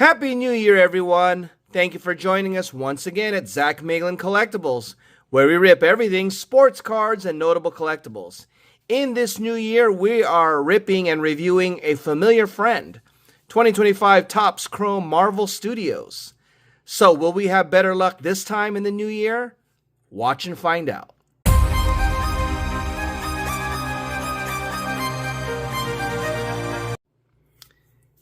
Happy New Year, everyone. Thank you for joining us once again at Zach Meglin Collectibles, where we rip everything sports cards and notable collectibles. In this new year, we are ripping and reviewing a familiar friend, 2025 Topps Chrome Marvel Studios. So, will we have better luck this time in the new year? Watch and find out.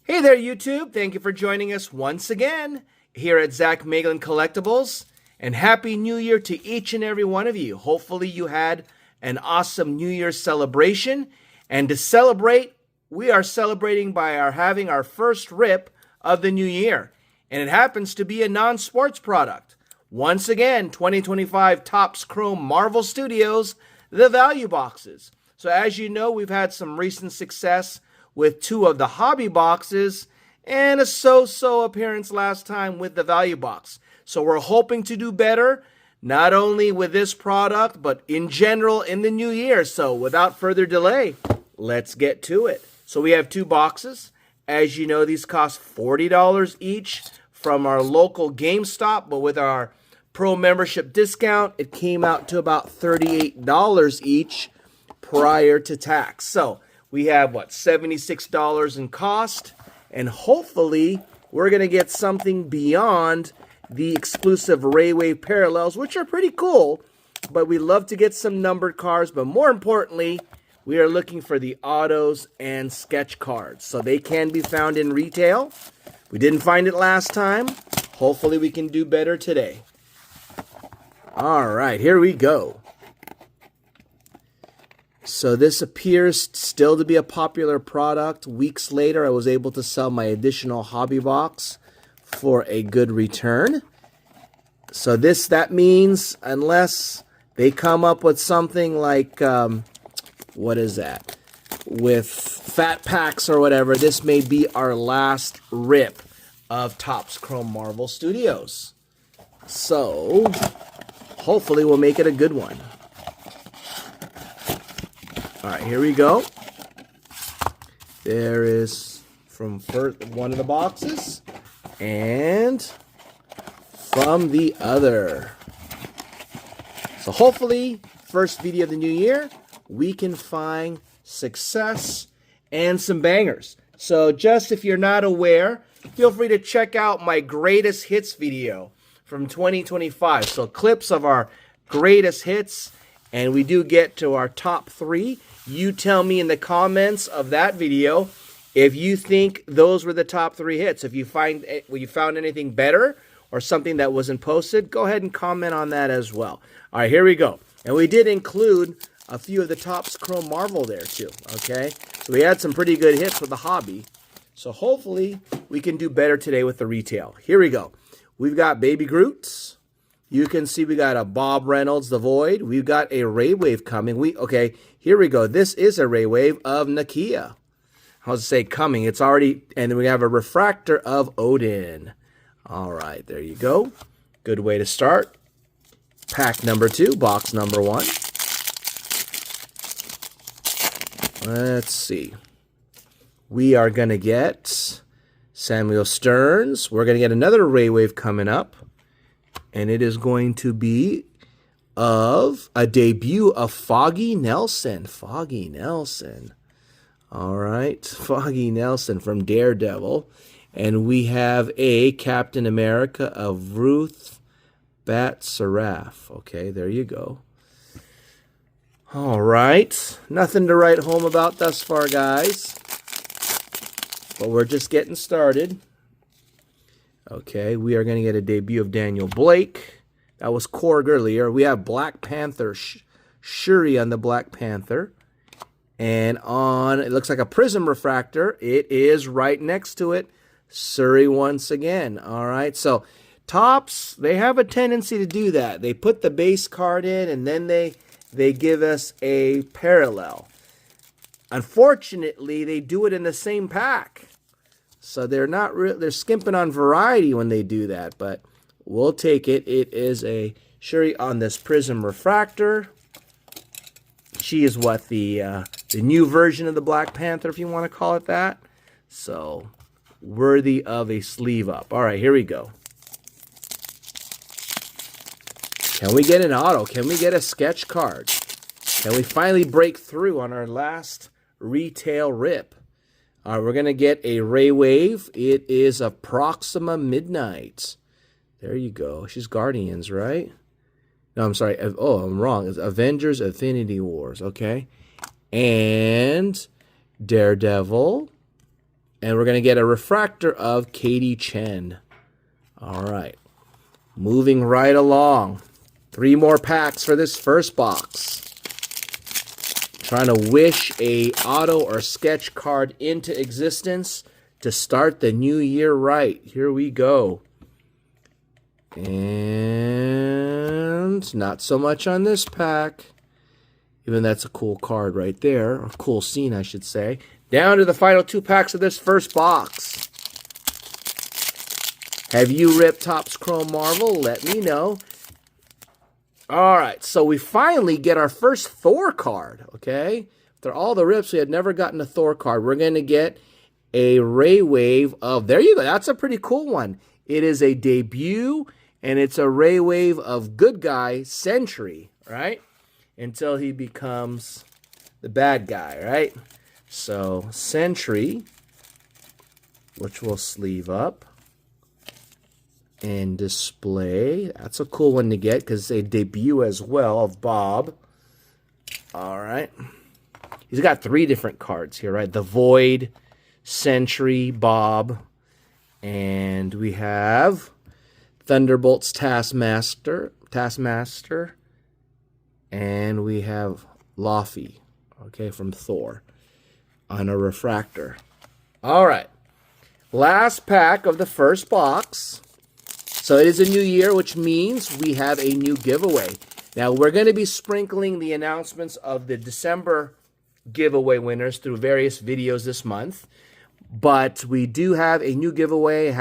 Hey there, YouTube. Thank you for joining us once again here at Zach Meglin Collectibles. And Happy New Year to each and every one of you. Hopefully you had an awesome New Year's celebration. And to celebrate, we are celebrating by having our first rip of the new year. And it happens to be a non-sports product. Once again, 2025 Topps Chrome Marvel Studios, the value boxes. So as you know, we've had some recent success with two of the hobby boxes and a so-so appearance last time with the value box. So we're hoping to do better, not only with this product, but in general in the new year. So without further delay, let's get to it. So we have two boxes. As you know, these cost $40 each from our local Gamestop, but with our Pro membership discount, it came out to about $38 each prior to tax. So we have, $76 in cost, and hopefully we're going to get something beyond the exclusive Ray Wave parallels, which are pretty cool, but we love to get some numbered cards, but more importantly, we are looking for the autos and sketch cards. So they can be found in retail. We didn't find it last time. Hopefully we can do better today. All right, here we go. So this appears still to be a popular product. Weeks later, I was able to sell my additional hobby box for a good return. So that means unless they come up with something like, what is that? With fat packs or whatever, this may be our last rip of Topps Chrome Marvel Studios. So hopefully we'll make it a good one. All right, here we go. There is from one of the boxes and from the other. So hopefully, first video of the new year, we can find success and some bangers. So just if you're not aware, feel free to check out my greatest hits video from 2025. So clips of our greatest hits, and we do get to our top 3. You tell me in the comments of that video if you think those were the top 3 hits. If you found anything better or something that wasn't posted, go ahead and comment on that as well. All right, here we go. And we did include a few of the Topps Chrome Marvel there too, okay? So we had some pretty good hits with the hobby. So hopefully we can do better today with the retail. Here we go. We've got Baby Groots. You can see we got a Bob Reynolds, The Void. We've got a Ray Wave coming. Okay, here we go. This is a Ray Wave of Nakia. I was to say coming. It's already, and then we have a refractor of Odin. All right, there you go. Good way to start. Pack number 2, box number 1. Let's see. We are going to get Samuel Stearns. We're going to get another Ray Wave coming up. And it is going to be of a debut of Foggy Nelson. Foggy Nelson. All right. Foggy Nelson from Daredevil. And we have a Captain America of Ruth Bat-Saraf. Okay, there you go. All right. Nothing to write home about thus far, guys. But we're just getting started. Okay, we are going to get a debut of Daniel Blake. That was Korg earlier. We have Black Panther, Shuri on the Black Panther. And on, it looks like a prism refractor. It is right next to it. Shuri once again. All right, so Topps, they have a tendency to do that. They put the base card in, and then they give us a parallel. Unfortunately, they do it in the same pack. So they're skimping on variety when they do that, but we'll take it. It is a Shuri on this prism refractor. She is the new version of the Black Panther, if you want to call it that. So worthy of a sleeve up. All right, here we go. Can we get an auto? Can we get a sketch card? Can we finally break through on our last retail rip? All right, we're going to get a Ray Wave. It is a Proxima Midnight. There you go. She's Guardians, right? No, I'm sorry. Oh, I'm wrong. It's Avengers Affinity Wars. Okay. And Daredevil. And we're going to get a refractor of Katie Chen. All right. Moving right along. 3 more packs for this first box. Trying to wish a auto or sketch card into existence to start the new year right. Here we go. And not so much on this pack. Even that's a cool card right there. A cool scene, I should say. Down to the final 2 packs of this first box. Have you ripped Topps Chrome Marvel? Let me know. All right, so we finally get our first Thor card, okay? After all the rips, we had never gotten a Thor card. We're going to get a Ray Wave of, there you go, that's a pretty cool one. It is a debut, and it's a Ray Wave of good guy Sentry, right? Until he becomes the bad guy, right? So, Sentry, which we'll sleeve up and display. That's a cool one to get because it's a debut as well of Bob. All right. He's got 3 different cards here, right? The Void, Sentry, Bob, and we have Thunderbolt's Taskmaster, and we have Laufey, okay, from Thor on a refractor. All right. Last pack of the first box. So it is a new year, which means we have a new giveaway. Now, we're going to be sprinkling the announcements of the December giveaway winners through various videos this month. But we do have a new giveaway.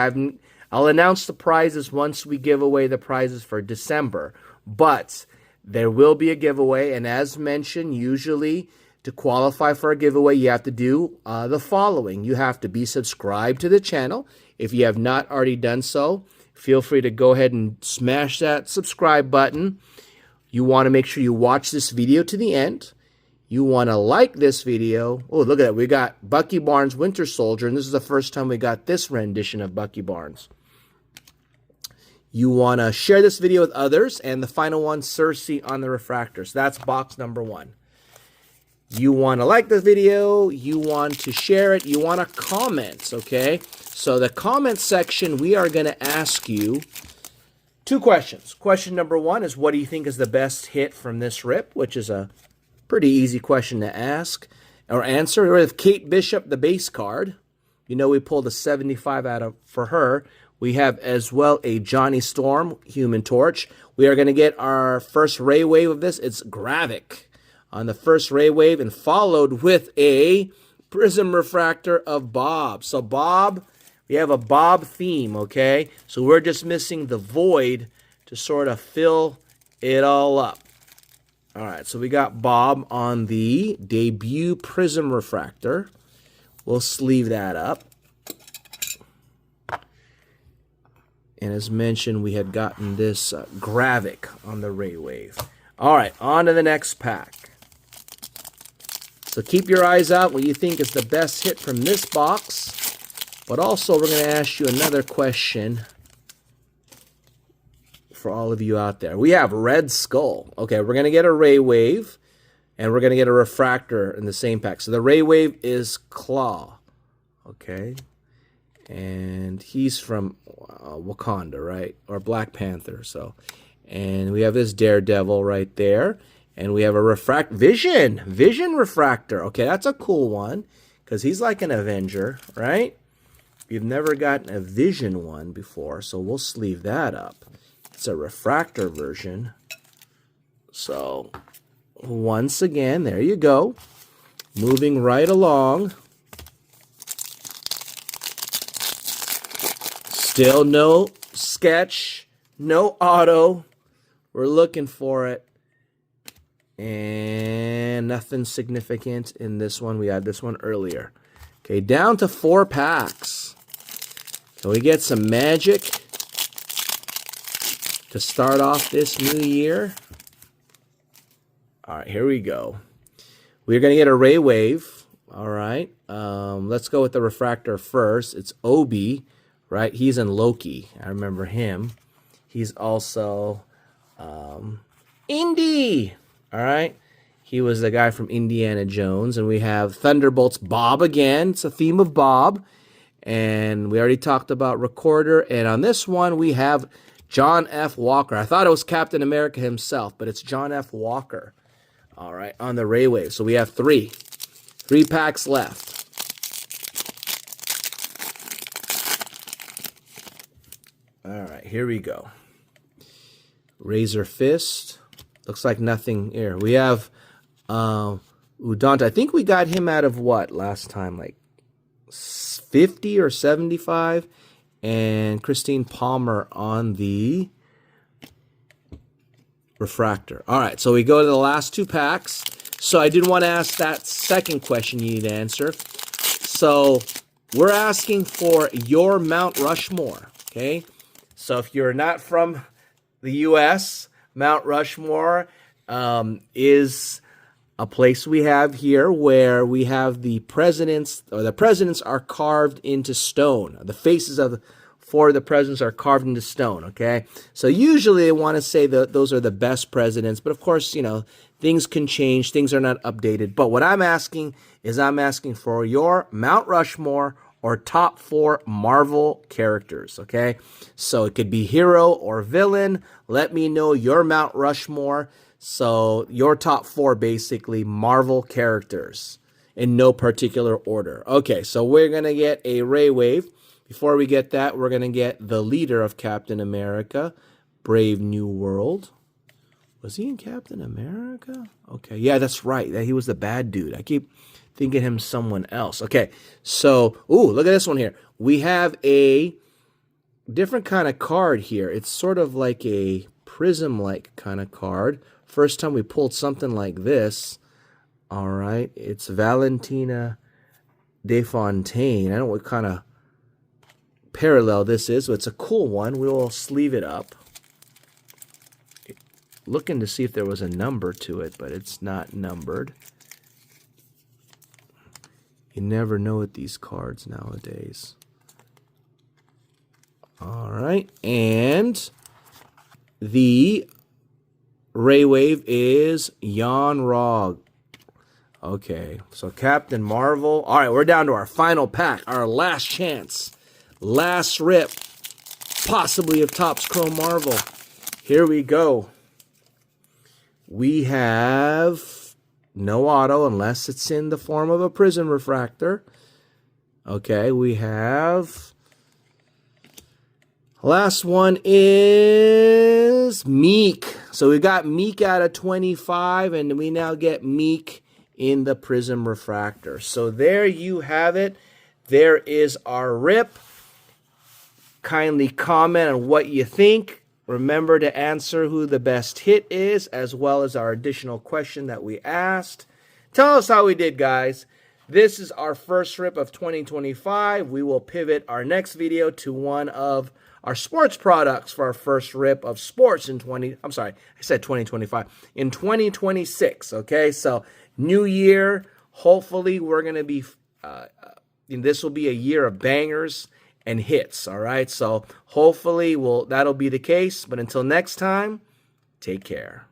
I'll announce the prizes once we give away the prizes for December. But there will be a giveaway. And as mentioned, usually to qualify for a giveaway, you have to do the following. You have to be subscribed to the channel. If you have not already done so, feel free to go ahead and smash that subscribe button. You want to make sure you watch this video to the end. You want to like this video. Oh, look at that. We got Bucky Barnes Winter Soldier, and this is the first time we got this rendition of Bucky Barnes. You want to share this video with others, and the final one, Cersei on the refractor. So that's box number 1. You want to like this video, you want to share it, you want to comment, okay? So the comment section, we are going to ask you 2 questions. Question number 1 is, what do you think is the best hit from this rip? Which is a pretty easy question to ask or answer. With Kate Bishop, the base card, you know we pulled a 75 out of for her. We have as well a Johnny Storm, Human Torch. We are going to get our first Ray Wave of this. It's Gravik on the first Ray Wave, and followed with a Prism Refractor of Bob. So Bob, we have a Bob theme, okay? So we're just missing the Void to sort of fill it all up. All right, so we got Bob on the debut Prism Refractor. We'll sleeve that up. And as mentioned, we had gotten this Gravik on the Ray Wave. All right, on to the next pack. So keep your eyes out what you think is the best hit from this box. But also, we're going to ask you another question for all of you out there. We have Red Skull. Okay, we're going to get a Ray Wave, and we're going to get a refractor in the same pack. So the Ray Wave is Claw. Okay. And he's from Wakanda, right? Or Black Panther. So, and we have this Daredevil right there. And we have a Vision Refractor. Okay, that's a cool one because he's like an Avenger, right? You've never gotten a Vision one before, so we'll sleeve that up. It's a refractor version. So, once again, there you go. Moving right along. Still no sketch, no auto. We're looking for it. And nothing significant in this one. We had this one earlier. Okay, down to 4 packs. Can we get some magic to start off this new year? All right, here we go. We're going to get a ray wave. All right. Let's go with the refractor first. It's Obi, right? He's in Loki. I remember him. He's also Indy. All right. He was the guy from Indiana Jones. And we have Thunderbolts Bob again. It's a theme of Bob. And we already talked about Recorder. And on this one, we have John F. Walker. I thought it was Captain America himself, but it's John F. Walker. All right, on the ray wave. So we have 3 packs left. All right, here we go. Razor Fist. Looks like nothing here. We have Udanta. I think we got him out of what last time? Like 50 or 75. And Christine Palmer on the refractor. All right, so we go to the last 2 packs. So I did want to ask that second question you need to answer. So we're asking for your Mount Rushmore, okay? So if you're not from the U.S., Mount Rushmore is a place we have here where we have the presidents, or the presidents are carved into stone. The faces of 4 of the presidents are carved into stone, okay? So usually they want to say that those are the best presidents, but of course, you know, things can change. Things are not updated. But what I'm asking is I'm asking for your Mount Rushmore or top 4 Marvel characters, okay? So it could be hero or villain. Let me know your Mount Rushmore. So your top 4 basically Marvel characters in no particular order. Okay, so we're going to get a ray wave. Before we get that, we're going to get the leader of Captain America, Brave New World. Was he in Captain America? Okay, yeah, that's right. He was the bad dude. I keep thinking him someone else. Okay, so, ooh, look at this one here. We have a different kind of card here. It's sort of like a prism-like kind of card. First time we pulled something like this. All right, it's Valentina DeFontaine. I don't know what kind of parallel this is, but it's a cool one. We will sleeve it up. Looking to see if there was a number to it, but it's not numbered. You never know with these cards nowadays. All right, and the ray wave is Jan Rog. Okay, so Captain Marvel. All right, we're down to our final pack, our last chance. Last rip, possibly of Topps Chrome Marvel. Here we go. We have no auto unless it's in the form of a prism refractor. Okay, we have... Last one is Meek. So we got Meek out of 25, and we now get Meek in the prism refractor. So there you have it. There is our rip. Kindly comment on what you think. Remember to answer who the best hit is, as well as our additional question that we asked. Tell us how we did, guys. This is our first rip of 2025. We will pivot our next video to one of our sports products for our first rip of sports in 2025, in 2026, okay? So, new year, hopefully we're going to be, this will be a year of bangers and hits, all right? So hopefully that'll be the case. But until next time, take care.